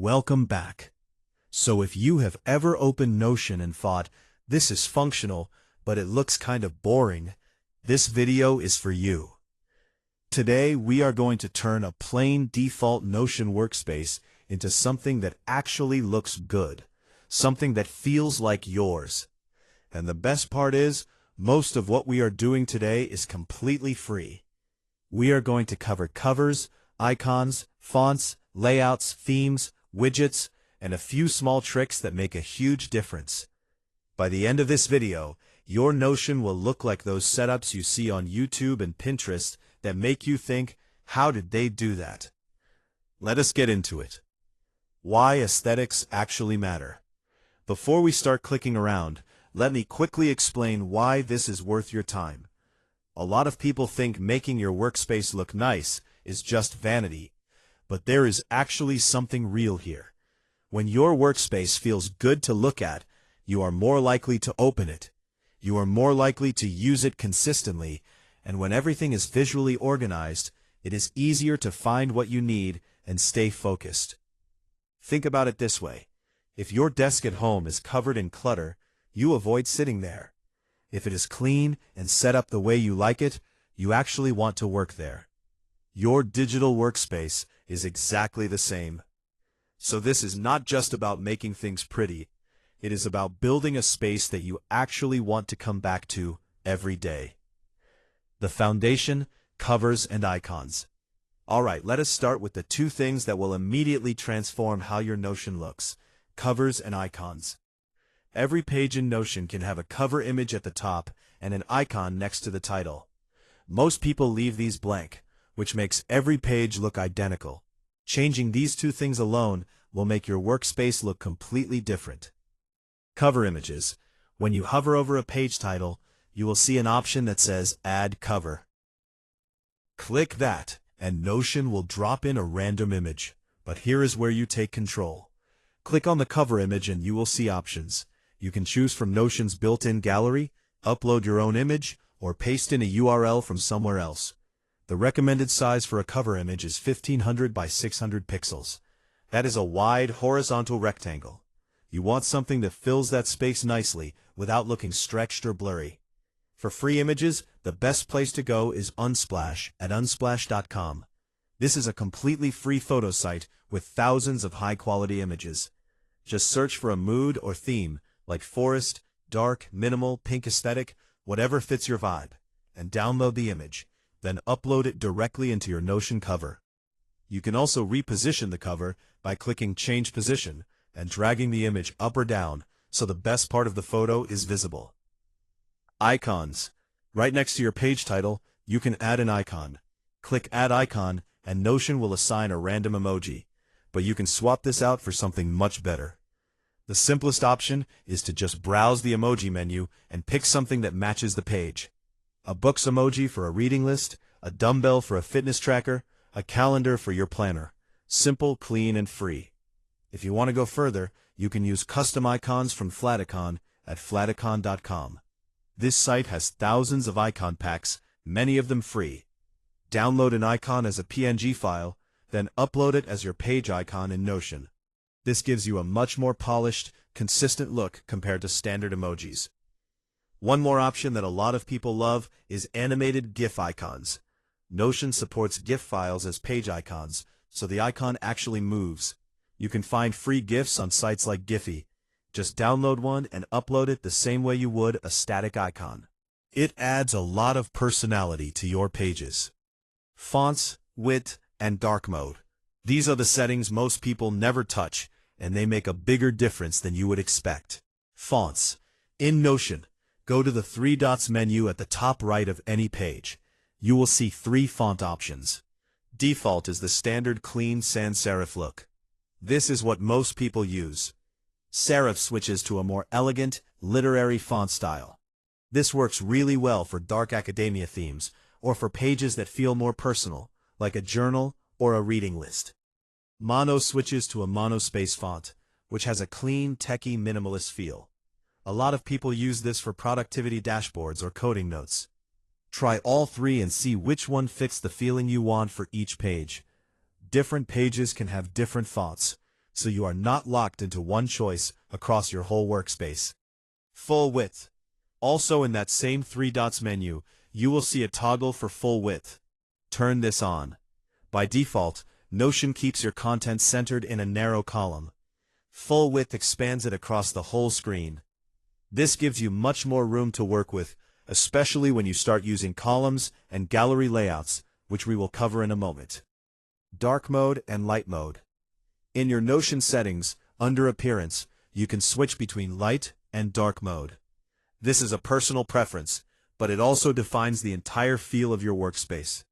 Welcome back. So if you have ever opened Notion and thought, this is functional, but it looks kind of boring, this video is for you. Today we are going to turn a plain default Notion workspace into something that actually looks good, something that feels like yours. And the best part is, most of what we are doing today is completely free. We are going to cover covers, icons, fonts, layouts, themes, widgets, and a few small tricks that make a huge difference. By the end of this video, your Notion will look like those setups you see on YouTube and Pinterest that make you think, how did they do that? Let us get into it. Why aesthetics actually matter. Before we start clicking around, let me quickly explain why this is worth your time. A lot of people think making your workspace look nice is just vanity, but there is actually something real here. When your workspace feels good to look at, you are more likely to open it. You are more likely to use it consistently, and when everything is visually organized, it is easier to find what you need and stay focused. Think about it this way. If your desk at home is covered in clutter, you avoid sitting there. If it is clean and set up the way you like it, you actually want to work there. Your digital workspace is exactly the same. So this is not just about making things pretty. It is about building a space that you actually want to come back to every day. The foundation, covers, and icons. Alright, let us start with the two things that will immediately transform how your Notion looks: covers and icons. Every page in Notion can have a cover image at the top and an icon next to the title. Most people leave these blank, which makes every page look identical. Changing these two things alone will make your workspace look completely different. Cover images. When you hover over a page title, you will see an option that says Add Cover. Click that, and Notion will drop in a random image. But here is where you take control. Click on the cover image and you will see options. You can choose from Notion's built-in gallery, upload your own image, or paste in a URL from somewhere else. The recommended size for a cover image is 1500 by 600 pixels. That is a wide horizontal rectangle. You want something that fills that space nicely without looking stretched or blurry. For free images, the best place to go is Unsplash at unsplash.com. This is a completely free photo site with thousands of high-quality images. Just search for a mood or theme, like forest, dark, minimal, pink aesthetic, whatever fits your vibe, and download the image. Then upload it directly into your Notion cover. You can also reposition the cover by clicking Change Position and dragging the image up or down so the best part of the photo is visible. Icons. Right next to your page title, you can add an icon. Click Add Icon and Notion will assign a random emoji, but you can swap this out for something much better. The simplest option is to just browse the emoji menu and pick something that matches the page. A books emoji for a reading list, a dumbbell for a fitness tracker, a calendar for your planner. Simple, clean, and free. If you want to go further, you can use custom icons from Flaticon at flaticon.com. This site has thousands of icon packs, many of them free. Download an icon as a PNG file, then upload it as your page icon in Notion. This gives you a much more polished, consistent look compared to standard emojis. One more option that a lot of people love is animated GIF icons. Notion supports GIF files as page icons, so the icon actually moves. You can find free GIFs on sites like Giphy. Just download one and upload it the same way you would a static icon. It adds a lot of personality to your pages. Fonts, width, and dark mode. These are the settings most people never touch, and they make a bigger difference than you would expect. Fonts. In Notion, go to the three dots menu at the top right of any page. You will see three font options. Default is the standard clean sans serif look. This is what most people use. Serif switches to a more elegant, literary font style. This works really well for dark academia themes or for pages that feel more personal, like a journal or a reading list. Mono switches to a monospace font, which has a clean, techy, minimalist feel. A lot of people use this for productivity dashboards or coding notes. Try all three and see which one fits the feeling you want for each page. Different pages can have different fonts, so you are not locked into one choice across your whole workspace. Full width. Also in that same three dots menu, you will see a toggle for full width. Turn this on. By default, Notion keeps your content centered in a narrow column. Full width expands it across the whole screen. This gives you much more room to work with, especially when you start using columns and gallery layouts, which we will cover in a moment. Dark mode and light mode. In your Notion settings, under Appearance, you can switch between light and dark mode. This is a personal preference, but it also defines the entire feel of your workspace.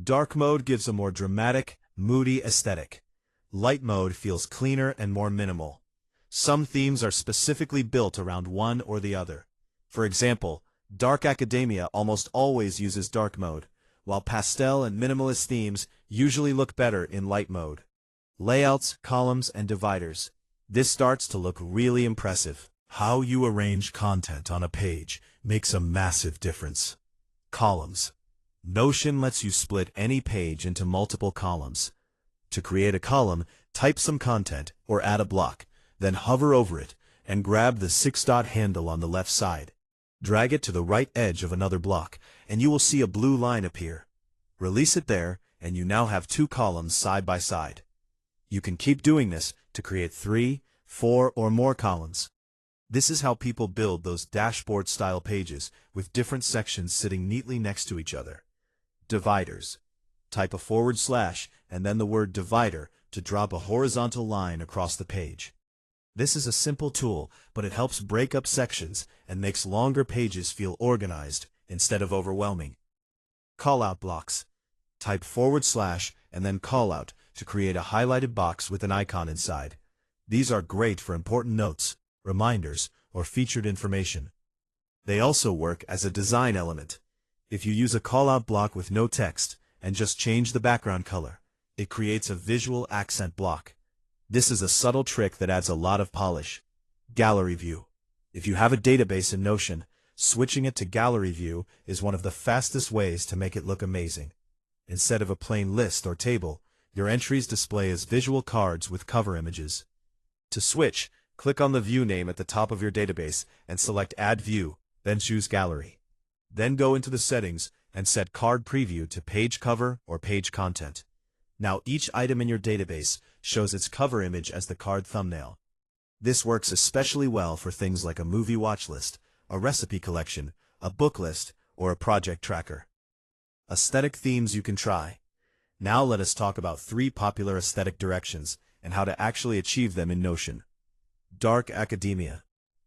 Dark mode gives a more dramatic, moody aesthetic. Light mode feels cleaner and more minimal. Some themes are specifically built around one or the other. For example, Dark Academia almost always uses dark mode, while pastel and minimalist themes usually look better in light mode. Layouts, columns, and dividers. This starts to look really impressive. How you arrange content on a page makes a massive difference. Columns. Notion lets you split any page into multiple columns. To create a column, type some content or add a block, then hover over it and grab the 6-dot handle on the left side. Drag it to the right edge of another block, and you will see a blue line appear. Release it there, and you now have two columns side by side. You can keep doing this to create 3, 4, or more columns. This is how people build those dashboard-style pages with different sections sitting neatly next to each other. Dividers. Type a / and then the word divider to drop a horizontal line across the page. This is a simple tool, but it helps break up sections and makes longer pages feel organized instead of overwhelming. Callout blocks. Type / and then callout to create a highlighted box with an icon inside. These are great for important notes, reminders, or featured information. They also work as a design element. If you use a callout block with no text and just change the background color, it creates a visual accent block. This is a subtle trick that adds a lot of polish. Gallery view. If you have a database in Notion, switching it to gallery view is one of the fastest ways to make it look amazing. Instead of a plain list or table, your entries display as visual cards with cover images. To switch, click on the view name at the top of your database and select Add View, then choose Gallery. Then go into the settings and set Card Preview to Page Cover or Page Content. Now each item in your database shows its cover image as the card thumbnail. This works especially well for things like a movie watch list, a recipe collection, a book list, or a project tracker. Aesthetic themes you can try. Now let us talk about 3 popular aesthetic directions and how to actually achieve them in Notion. Dark Academia.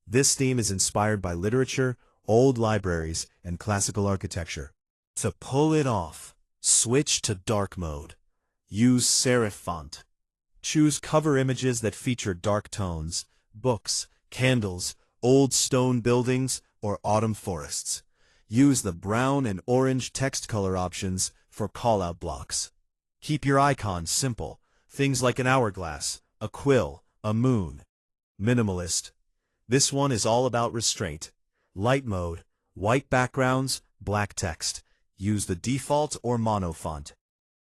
This theme is inspired by literature, old libraries, and classical architecture. To pull it off, switch to dark mode. Use serif font. Choose cover images that feature dark tones, books, candles, old stone buildings, or autumn forests. Use the brown and orange text color options for callout blocks. Keep your icons simple, things like an hourglass, a quill, a moon. Minimalist. This one is all about restraint. Light mode, white backgrounds, black text. Use the default or mono font.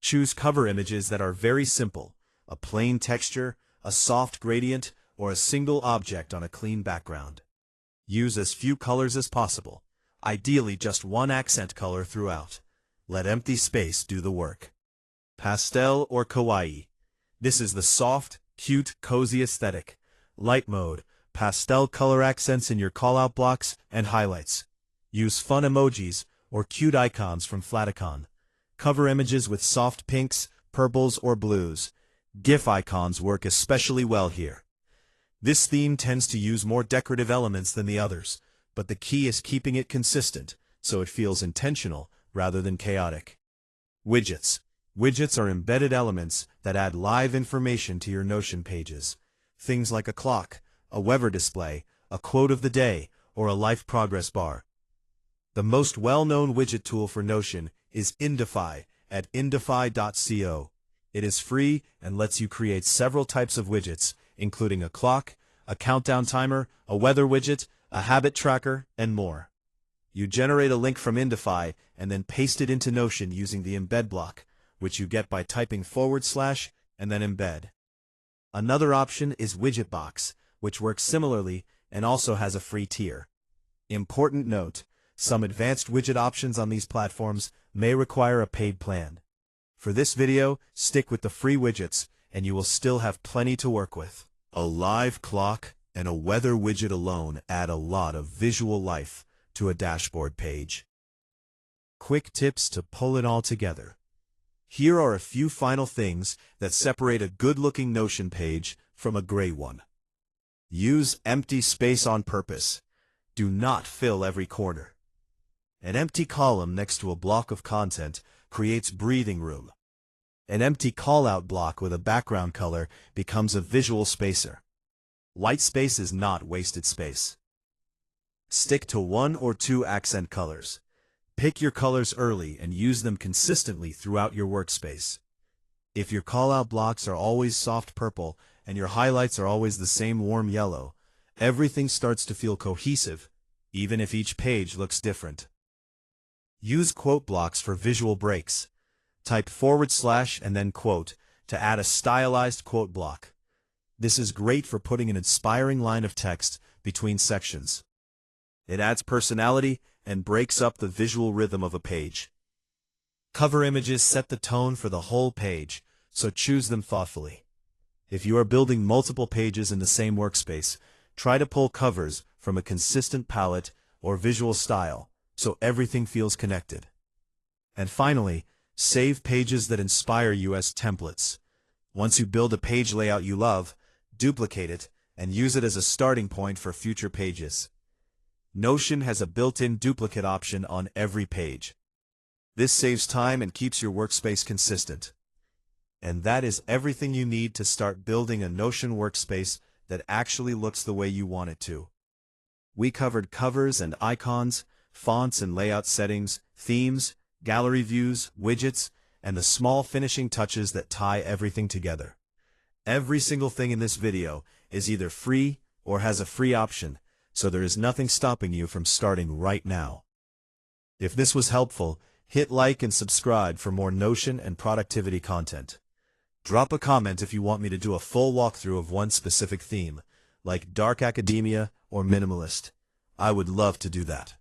Choose cover images that are very simple, a plain texture, a soft gradient, or a single object on a clean background. Use as few colors as possible, ideally just one accent color throughout. Let empty space do the work. Pastel or kawaii. This is the soft, cute, cozy aesthetic. Light mode, pastel color accents in your callout blocks and highlights. Use fun emojis or cute icons from Flaticon. Cover images with soft pinks, purples, or blues. GIF icons work especially well here. This theme tends to use more decorative elements than the others, but the key is keeping it consistent, so it feels intentional rather than chaotic. Widgets. Widgets are embedded elements that add live information to your Notion pages. Things like a clock, a weather display, a quote of the day, or a life progress bar. The most well-known widget tool for Notion is Indify at indify.co. It is free and lets you create several types of widgets, including a clock, a countdown timer, a weather widget, a habit tracker, and more. You generate a link from Indify and then paste it into Notion using the embed block, which you get by typing / and then embed. Another option is Widget Box, which works similarly and also has a free tier. Important note, some advanced widget options on these platforms may require a paid plan. For this video, stick with the free widgets, and you will still have plenty to work with. A live clock and a weather widget alone add a lot of visual life to a dashboard page. Quick tips to pull it all together. Here are a few final things that separate a good-looking Notion page from a gray one. Use empty space on purpose. Do not fill every corner. An empty column next to a block of content creates breathing room. An empty callout block with a background color becomes a visual spacer. White space is not wasted space. Stick to 1 or 2 accent colors. Pick your colors early and use them consistently throughout your workspace. If your callout blocks are always soft purple and your highlights are always the same warm yellow, everything starts to feel cohesive, even if each page looks different. Use quote blocks for visual breaks. Type / and then quote to add a stylized quote block. This is great for putting an inspiring line of text between sections. It adds personality and breaks up the visual rhythm of a page. Cover images set the tone for the whole page, so choose them thoughtfully. If you are building multiple pages in the same workspace, try to pull covers from a consistent palette or visual style, so everything feels connected. And finally, save pages that inspire you as templates. Once you build a page layout you love, duplicate it and use it as a starting point for future pages. Notion has a built-in duplicate option on every page. This saves time and keeps your workspace consistent. And that is everything you need to start building a Notion workspace that actually looks the way you want it to. We covered covers and icons, fonts and layout settings, themes, gallery views, widgets, and the small finishing touches that tie everything together. Every single thing in this video is either free or has a free option, so there is nothing stopping you from starting right now. If this was helpful, hit like and subscribe for more Notion and productivity content. Drop a comment if you want me to do a full walkthrough of one specific theme, like dark academia or minimalist. I would love to do that.